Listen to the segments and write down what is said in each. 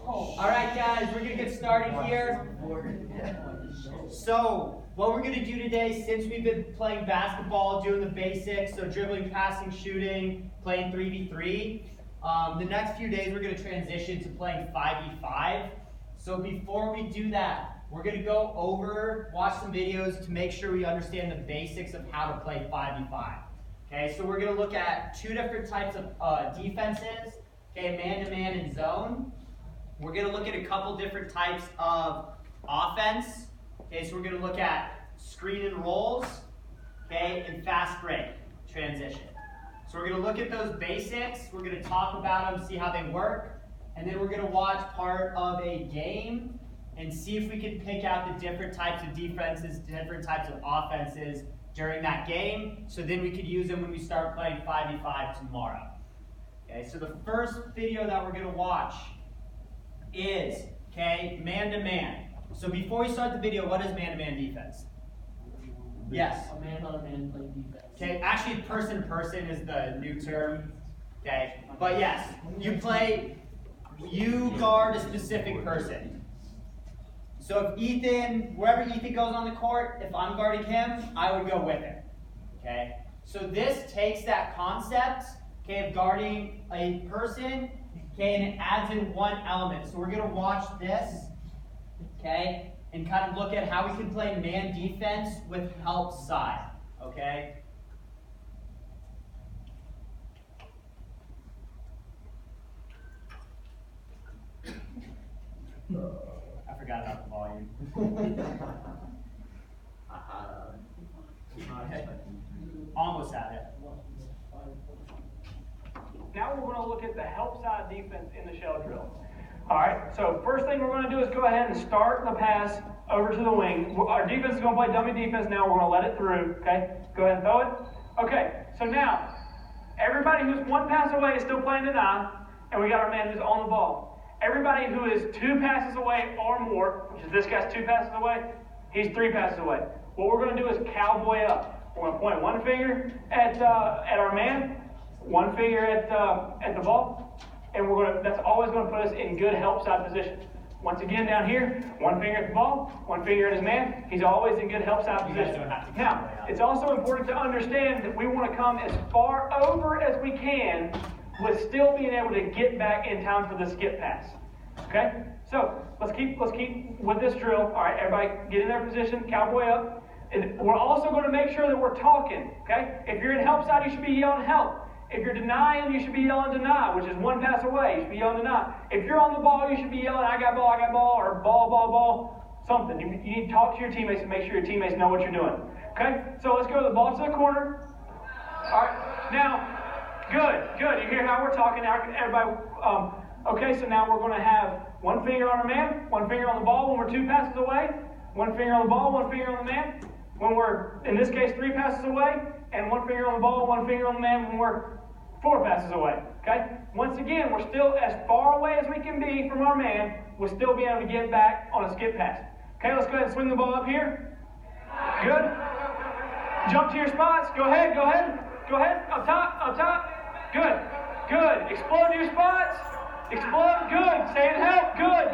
All right, guys, we're going to get started here. So, what we're going to do today, since we've been playing basketball, doing the basics, so dribbling, passing, shooting, playing 3v3, the next few days we're going to transition to playing 5v5. So before we do that, we're going to go over, watch some videos to make sure we understand the basics of how to play 5v5. Okay, so we're going to look at two different types of defenses, okay, man-to-man and zone. We're going to look at a couple different types of offense. Okay, so we're going to look at screen and rolls, okay, and fast break transition. So we're going to look at those basics. We're going to talk about them, see how they work, and then we're going to watch part of a game and see if we can pick out the different types of defenses, different types of offenses during that game, so then we could use them when we start playing 5v5 tomorrow. Okay, so the first video that we're going to watch is, okay, man-to-man. So before we start the video, what is man-to-man defense? Yes. A man-on-a-man play defense. Okay, actually person-person is the new term. Okay, but yes, you guard a specific person. So if Ethan, wherever Ethan goes on the court, if I'm guarding him, I would go with him. Okay, so this takes that concept, okay, of guarding a person, okay, and it adds in one element. So we're going to watch this, okay, and kind of look at how we can play man defense with help side, okay? I forgot about the volume. Almost had it. Now we're going to look at the help side defense in the shell drill. All right, so first thing we're going to do is go ahead and start the pass over to the wing. Our defense is going to play dummy defense now. We're going to let it through, okay? Go ahead and throw it. Okay, so now, everybody who's one pass away is still playing deny, and we got our man who's on the ball. Everybody who is 2 passes away or more, which is this guy's 2 passes away, he's 3 passes away. What we're going to do is cowboy up. We're going to point one finger at our man, one finger at the ball, and that's always going to put us in good help side position. Once again, down here, one finger at the ball, one finger at his man. He's always in good help side position. Now, it's also important to understand that we want to come as far over as we can with still being able to get back in time for the skip pass. Okay? So let's keep with this drill. All right, everybody get in their position, cowboy up. And we're also going to make sure that we're talking. Okay? If you're in help side, you should be yelling help. If you're denying, you should be yelling deny, which is one pass away. You should be yelling deny. If you're on the ball, you should be yelling I got ball, or ball, something. You need to talk to your teammates and make sure your teammates know what you're doing. Okay? So let's go to the ball to the corner. All right. Now, good. You hear how we're talking now, everybody. Okay, so now we're going to have one finger on our man, one finger on the ball when we're 2 passes away, one finger on the ball, one finger on the man. When we're, in this case, 3 passes away, and one finger on the ball, one finger on the man when we're 4 passes away. Okay? Once again, we're still as far away as we can be from our man. We'll still be able to get back on a skip pass. Okay, let's go ahead and swing the ball up here. Good. Jump to your spots. Go ahead. Up top. Good. Explode to your spots. Explode. Good. Stay in help. Good.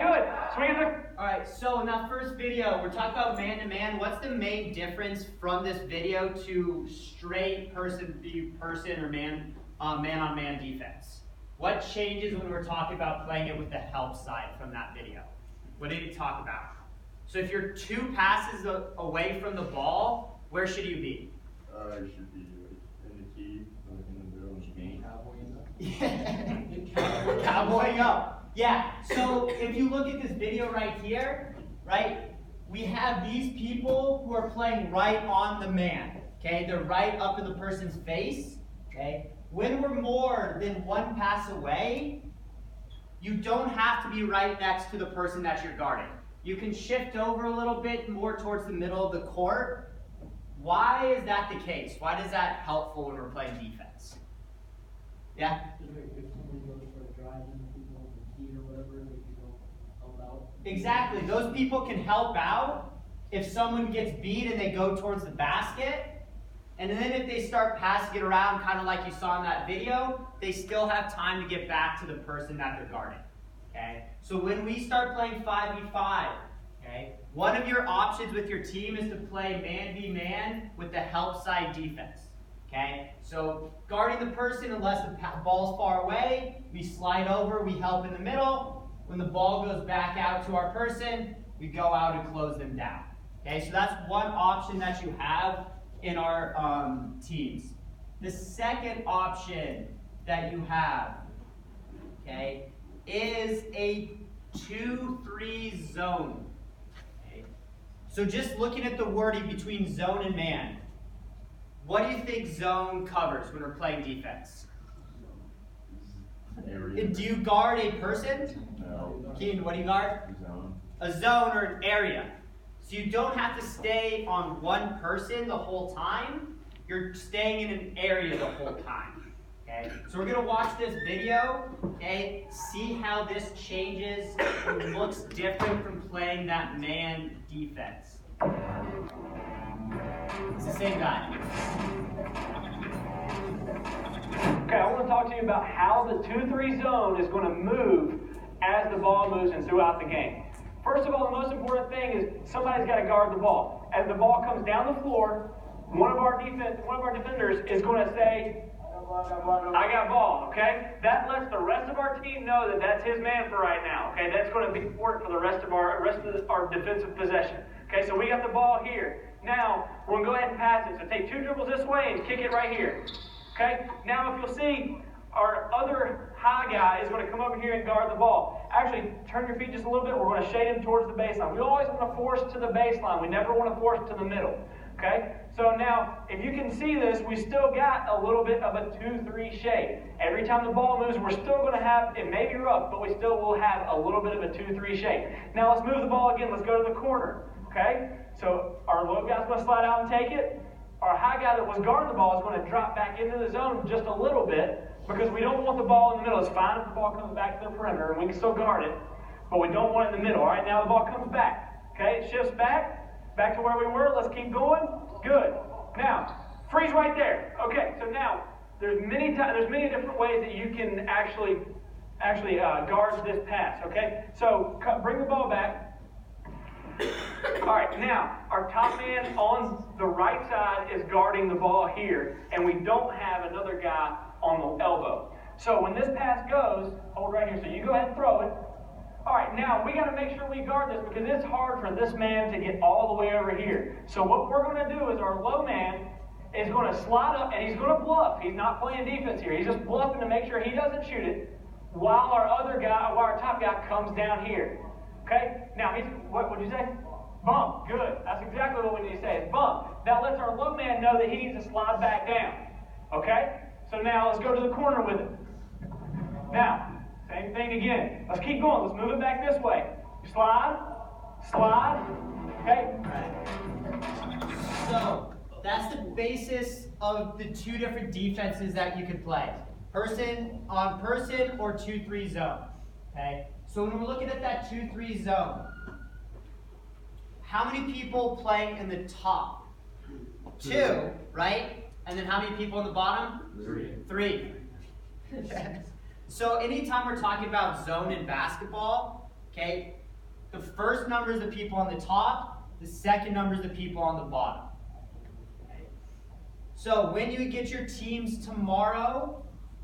Swing it. All right, so in that first video, we're talking about man-to-man. What's the main difference from this video to straight person-to-person or man-on-man defense? What changes when we're talking about playing it with the help side from that video? What did he talk about? So if you're 2 passes away from the ball, where should you be? You should be in the key, in the middle of the game. Cowboying up. Yeah, so if you look at this video right here, right, we have these people who are playing right on the man, okay? They're right up in the person's face, okay? When we're more than 1 pass away, you don't have to be right next to the person that you're guarding. You can shift over a little bit more towards the middle of the court. Why is that the case? Why is that helpful when we're playing defense? Yeah? Exactly. Those people can help out if someone gets beat and they go towards the basket. And then if they start passing it around, kind of like you saw in that video, they still have time to get back to the person that they're guarding. Okay? So when we start playing 5v5, okay, one of your options with your team is to play man v man with the help side defense. Okay? So guarding the person unless the ball's far away, we slide over, we help in the middle. When the ball goes back out to our person, we go out and close them down. Okay? So that's one option that you have in our teams. The second option that you have, okay, is a 2-3 zone. Okay. So just looking at the wording between zone and man, what do you think zone covers when we're playing defense? Area. Do you guard a person? No. Keen, what do you guard? Zone. A zone or an area. So you don't have to stay on one person the whole time. You're staying in an area the whole time. Okay? So we're going to watch this video, okay? See how this changes and looks different from playing that man defense. It's the same guy. Okay, I want to talk to you about how the 2-3 zone is going to move as the ball moves and throughout the game. First of all, the most important thing is somebody's got to guard the ball. As the ball comes down the floor, one of our defenders is going to say, I got ball, okay? That lets the rest of our team know that that's his man for right now, okay? That's going to be important for the rest of our defensive possession. Okay, so we got the ball here. Now, we're going to go ahead and pass it. So take 2 dribbles this way and kick it right here. Okay? Now, if you'll see, our other high guy is going to come over here and guard the ball. Actually, turn your feet just a little bit. We're going to shade him towards the baseline. We always want to force to the baseline. We never want to force to the middle. Okay? So now, if you can see this, we still got a little bit of a 2-3 shade. Every time the ball moves, we're still going to have, it may be rough, but we still will have a little bit of a 2-3 shade. Now, let's move the ball again. Let's go to the corner. Okay? So our low guy's going to slide out and take it. Our high guy that was guarding the ball is going to drop back into the zone just a little bit because we don't want the ball in the middle. It's fine if the ball comes back to the perimeter and we can still guard it, but we don't want it in the middle. All right, now the ball comes back. Okay, it shifts back to where we were. Let's keep going. Good. Now, freeze right there. Okay, so now there's many different ways that you can actually guard this pass. Okay, so bring the ball back. All right, now, our top man on the right side is guarding the ball here, and we don't have another guy on the elbow. So when this pass goes, hold right here, so you go ahead and throw it. All right, now, we got to make sure we guard this because it's hard for this man to get all the way over here. So what we're going to do is our low man is going to slide up, and he's going to bluff. He's not playing defense here. He's just bluffing to make sure he doesn't shoot it while our top guy comes down here. Okay? Now, what would you say? Bump. Good. That's exactly what we need to say. It's bump. That lets our low man know that he needs to slide back down. Okay? So now let's go to the corner with it. Now, same thing again. Let's keep going. Let's move it back this way. Slide. Okay? So that's the basis of the 2 different defenses that you could play. Person on person or 2-3 zone. Okay? So when we're looking at that 2-3 zone, how many people playing in the top? 2, right? And then how many people in the bottom? 3. So anytime we're talking about zone in basketball, okay, the first number is the people on the top, the second number is the people on the bottom. Okay. So when you get your teams tomorrow,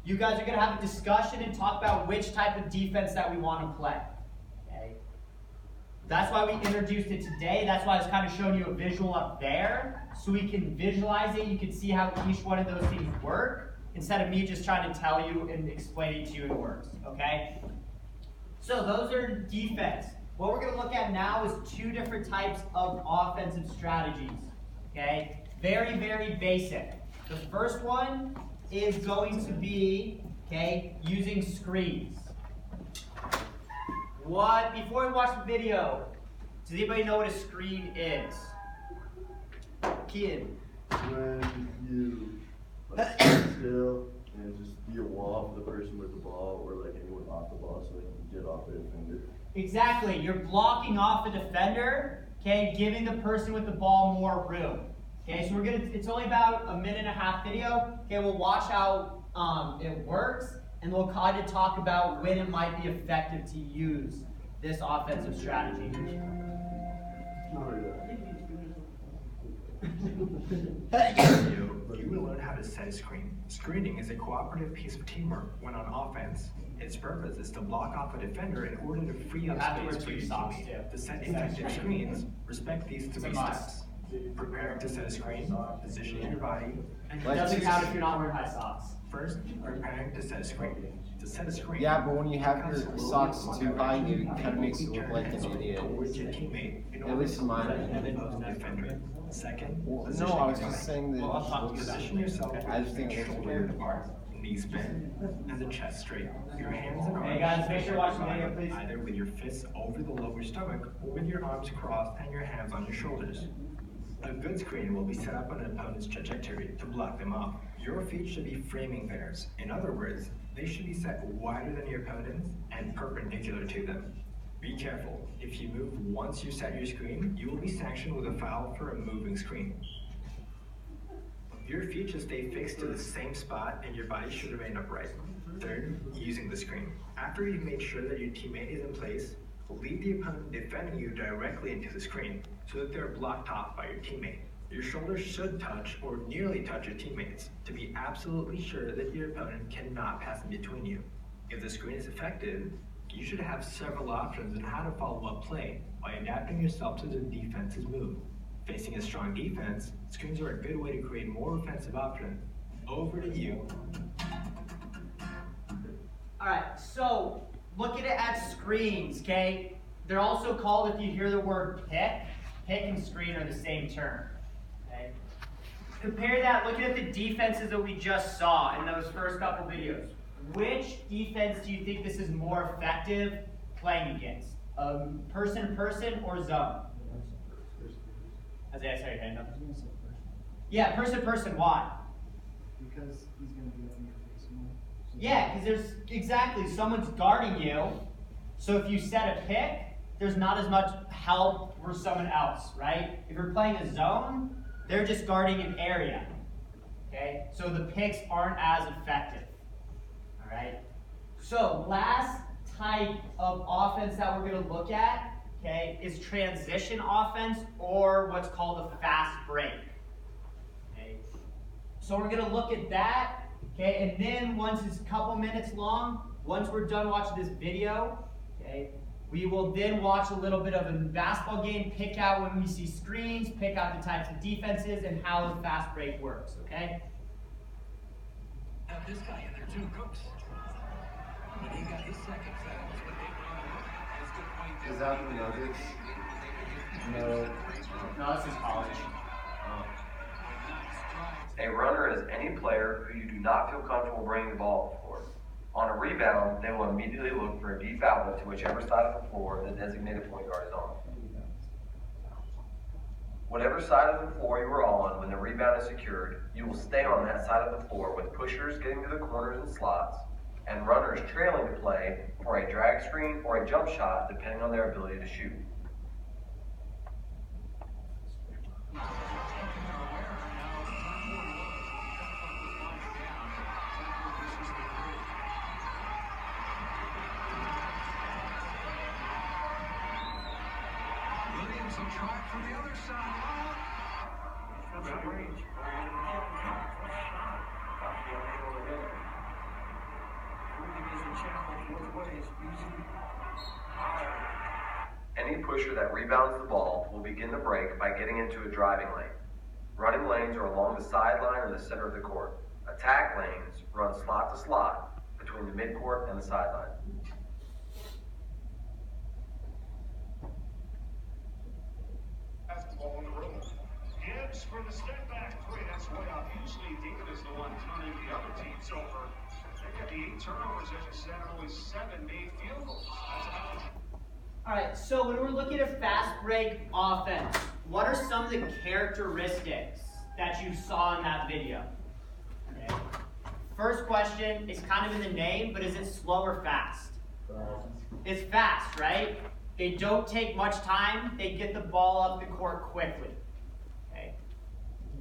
you guys are going to have a discussion and talk about which type of defense that we want to play. Okay? That's why we introduced it today. That's why I was kind of showing you a visual up there. So we can visualize it. You can see how each one of those things work instead of me just trying to tell you and explain it to you in words. Okay? So those are defense. What we're going to look at now is 2 different types of offensive strategies. Okay? Very, very basic. The first one is going to be, okay, using screens. Before we watch the video, does anybody know what a screen is? Kid. When you stand still and just be a wall for the person with the ball or like anyone off the ball so they can get off their defender. Exactly. You're blocking off the defender, okay, giving the person with the ball more room. Okay, so it's only about a 1.5-minute video. Okay, we'll watch how it works, and we'll kind of talk about when it might be effective to use this offensive strategy. You will learn how to set a screen. Screening is a cooperative piece of teamwork when on offense. Its purpose is to block off a defender in order to free up Have to wear space for two your socks, teammate. too. To set Set a effective screen. screens, respect these It's a three must. steps. Preparing to set a screen, positioning your body, and It doesn't count if you're not wearing high socks. First, preparing to set a screen. To set a screen. Yeah, but when you have your slowly socks one too high, direction, it kind of and makes you look turn like an yourself idiot. towards your teammate in At order least to in mine. prevent an opposing defender. Second, No, position I was your just body. saying that. Well, I'll talk to you about it. Position yourself I just think it looks shoulder weird. apart, knees bent, and the chest straight. Your hands and arms. Hey guys, make sure you watch the video, please. Either with your fists over the lower stomach or with your arms crossed and your hands on your shoulders. A good screen will be set up on an opponent's trajectory to block them off. Your feet should be framing theirs. In other words, they should be set wider than your opponent's and perpendicular to them. Be careful. If you move once you set your screen, you will be sanctioned with a foul for a moving screen. Your feet should stay fixed to the same spot and your body should remain upright. Third, using the screen. After you've made sure that your teammate is in place, lead the opponent defending you directly into the screen so that they're blocked off by your teammate. Your shoulders should touch or nearly touch your teammates to be absolutely sure that your opponent cannot pass in between you. If the screen is effective, you should have several options on how to follow up play by adapting yourself to the defense's move. Facing a strong defense, screens are a good way to create more offensive options. Over to you. Alright, so looking at screens, okay? They're also called, if you hear the word pick and screen are the same term. Okay? Compare that, looking at the defenses that we just saw in those first couple videos. Which defense do you think this is more effective playing against? Person-to-person or zone? Isaiah, sorry, your hand up. Yeah, person-to-person, why? Because he's gonna be up in your face more. So- Yeah, because there's exactly someone's guarding you. So if you set a pick, there's not as much help for someone else, right? If you're playing a zone, they're just guarding an area. Okay? So the picks aren't as effective. Alright? So last type of offense that we're gonna look at, okay, is transition offense or what's called a fast break. Okay? So we're gonna look at that. Okay, and then once it's a couple minutes long, once we're done watching this video, okay, we will then watch a little bit of a basketball game, pick out when we see screens, pick out the types of defenses, and how the fast break works, okay? Now this guy in there too, Cooks. When he got his second foul, but they as good point. Is that the Nuggets? No. No, this is college. A runner is any player who you do not feel comfortable bringing the ball forward. On a rebound, they will immediately look for a deep outlet to whichever side of the floor the designated point guard is on. Whatever side of the floor you are on when the rebound is secured, you will stay on that side of the floor with pushers getting to the corners and slots, and runners trailing to play for a drag screen or a jump shot depending on their ability to shoot. Williams will try from the other side. Any pusher that rebounds the ball will begin the break by getting into a driving lane. Running lanes are along the sideline or the center of the court. Attack lanes run slot to slot between the midcourt and the sideline. Basketball on the road. Gibbs for the step back three. That's way off. Usually David is the one turning the other teams over. They got the 8 turnovers, as you said, and only 7 made field goals. That's about Alright, so when we're looking at fast break offense, what are some of the characteristics that you saw in that video? Okay. First question is kind of in the name, but is it slow or fast? It's fast, right? They don't take much time, they get the ball up the court quickly. Okay.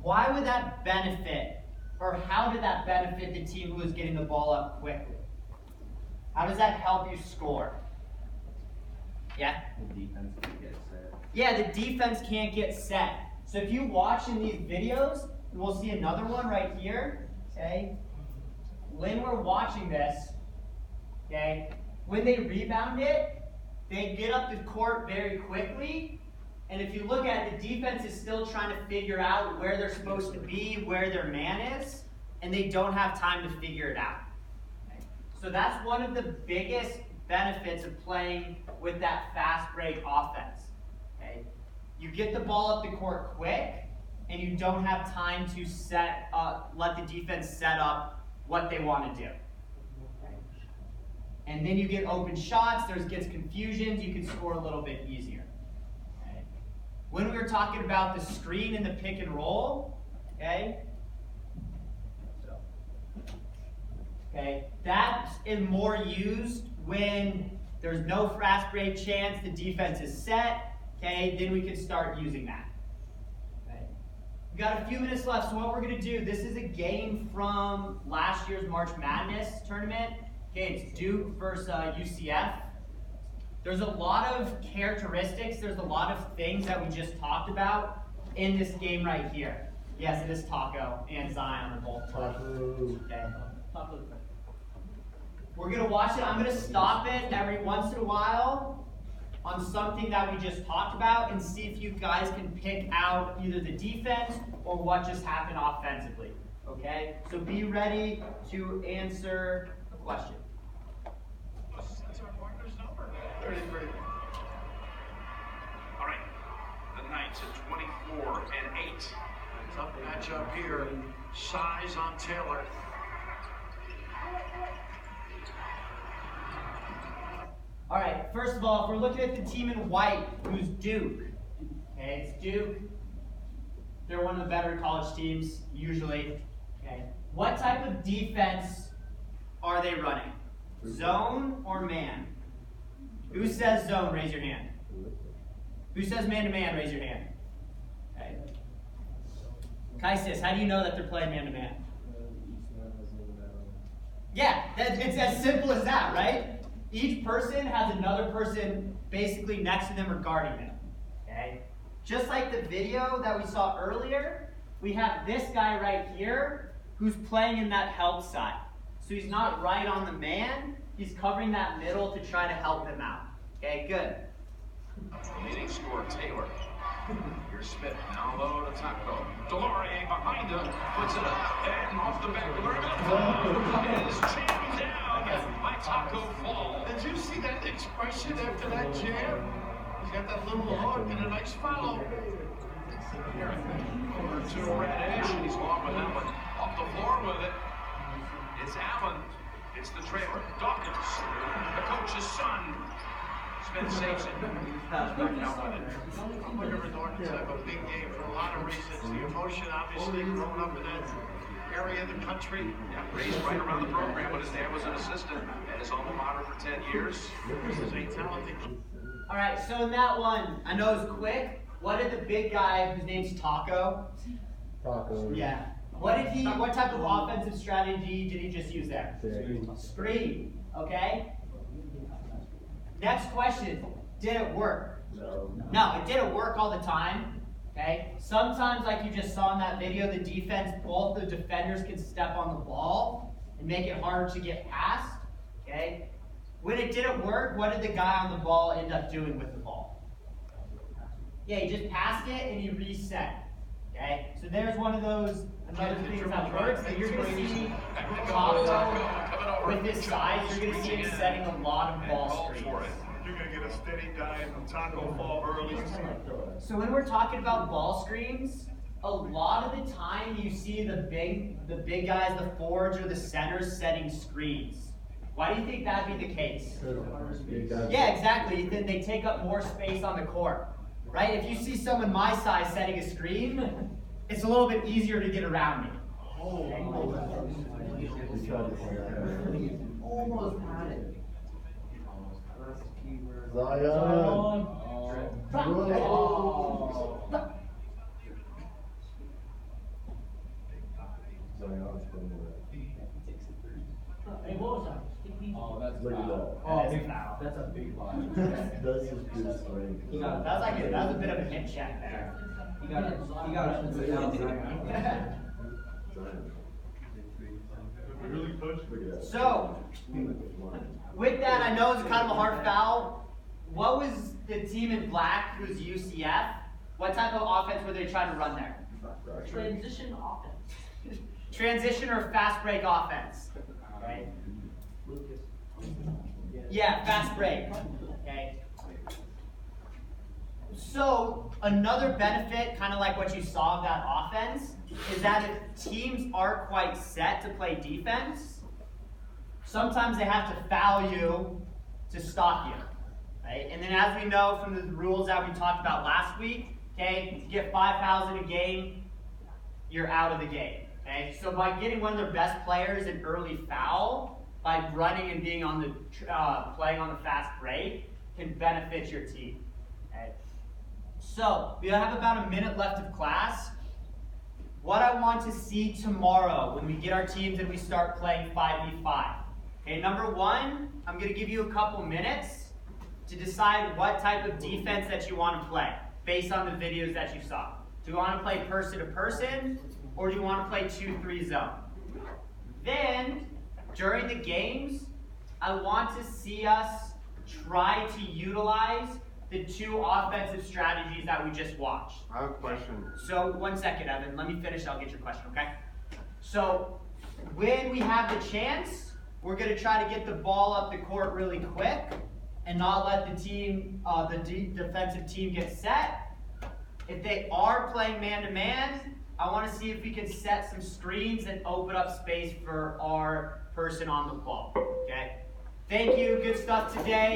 Why would that benefit, or how did that benefit the team who was getting the ball up quickly? How does that help you score? Yeah? The defense can get set. Yeah, the defense can't get set. So if you watch in these videos, we'll see another one right here, okay? When we're watching this, okay, when they rebound it, they get up the court very quickly. And if you look at it, the defense is still trying to figure out where they're supposed to be, where their man is, and they don't have time to figure it out. Okay? So that's one of the biggest benefits of playing with that fast break offense. Okay? You get the ball up the court quick, and you don't have time to set up, let the defense set up what they want to do. Okay? And then you get open shots, there gets confusions, you can score a little bit easier. Okay? When we were talking about the screen and the pick and roll, okay? Okay, that is more used when there's no fast break chance, the defense is set, okay, then we can start using that. Okay. We've got a few minutes left, so what we're gonna do, this is a game from last year's March Madness tournament. Okay, it's Duke versus UCF. There's a lot of characteristics, there's a lot of things that we just talked about in this game right here. Yes, it is Taco and Zion are both playing. Okay. We're going to watch it. I'm going to stop it every once in a while on something that we just talked about and see if you guys can pick out either the defense or what just happened offensively. Okay? So be ready to answer a question. That's our partner's number. 33. All right. The Knights at 24 and 8. Tough matchup here. Size on Taylor. All right, first of all, if we're looking at the team in white, who's Duke? Okay, it's Duke. They're one of the better college teams, usually. Okay. What type of defense are they running? Zone or man? Who says zone? Raise your hand. Who says man-to-man? Raise your hand. Okay. Kaisis, how do you know that they're playing man-to-man? Yeah, it's as simple as that, right? Each person has another person basically next to them or guarding them. Okay? Just like the video that we saw earlier, we have this guy right here who's playing in that help side. So he's not right on the man, he's covering that middle to try to help him out. Okay, good. Leading scorer Taylor. Here's Smith down low to Taco. Delorier behind him, puts it up, and off the back. It is jammed down by Taco Fall. Did you see that expression after that jam? He's got that little hook and a nice follow. Over to Reddish, and he's long with that one. Off the floor with it. It's Allen. It's the trailer. Dawkins, the coach's son. Smith saves it. Back out with it. I'm looking for Dawkins to have a big game for a lot of reasons. The emotion, obviously, growing up in that area of the country. Yeah, raised right around the program, but his dad was an assistant at his alma mater for 10 years. He's a talented. All right, so in that one, I know it's quick. What did the big guy whose name's Taco? Taco. Yeah. What type of offensive strategy did he just use there? Screen. Okay? Next question. Did it work? No, it didn't work all the time. Okay? Sometimes, like you just saw in that video, the defense, both the defenders can step on the ball and make it harder to get past. Okay? When it didn't work, what did the guy on the ball end up doing with the ball? Yeah, he just passed it and he reset. Okay? So there's one of those another things that works. So you're going to see Taco with his size, you're going to see him setting a lot of ball screens. You're going to get a steady dive from Taco Fall early. So when we're talking about ball screens, a lot of the time you see the big guys, the forwards or the centers setting screens. Why do you think that'd be the case? Yeah, exactly. Then they take up more space on the court, right? If you see someone my size setting a screen, it's a little bit easier to get around me. Almost had it. Zion. Hey, what was that? Oh, that's Look at that. That is a foul. That's a big lie. That's his good strength. He got That was a bit of a hip check there. He got it outside. We really pushed. Look at that. So, with that, I know it's kind of a hard foul. What was the team in black, who's UCF? What type of offense were they trying to run there? Transition offense. Transition or fast break offense? Okay. Yeah, fast break. Okay. So, another benefit, kind of like what you saw of that offense, is that if teams aren't quite set to play defense, sometimes they have to foul you to stop you. Right? And then as we know from the rules that we talked about last week, okay, you get 5 fouls in a game, you're out of the game. Okay? So by getting one of their best players an early foul, by running and being on the playing on the fast break, can benefit your team. Okay? So we have about a minute left of class. What I want to see tomorrow when we get our teams and we start playing 5v5. Okay, number one, I'm going to give you a couple minutes to decide what type of defense that you want to play based on the videos that you saw. Do you want to play person to person or do you want to play 2-3 zone? Then, during the games, I want to see us try to utilize the 2 offensive strategies that we just watched. I have a question. So, 1 second, Evan. Let me finish. I'll get your question, okay? So, when we have the chance, we're going to try to get the ball up the court really quick and not let the team, defensive team get set. If they are playing man-to-man, I want to see if we can set some screens and open up space for our person on the ball, okay? Thank you. Good stuff today.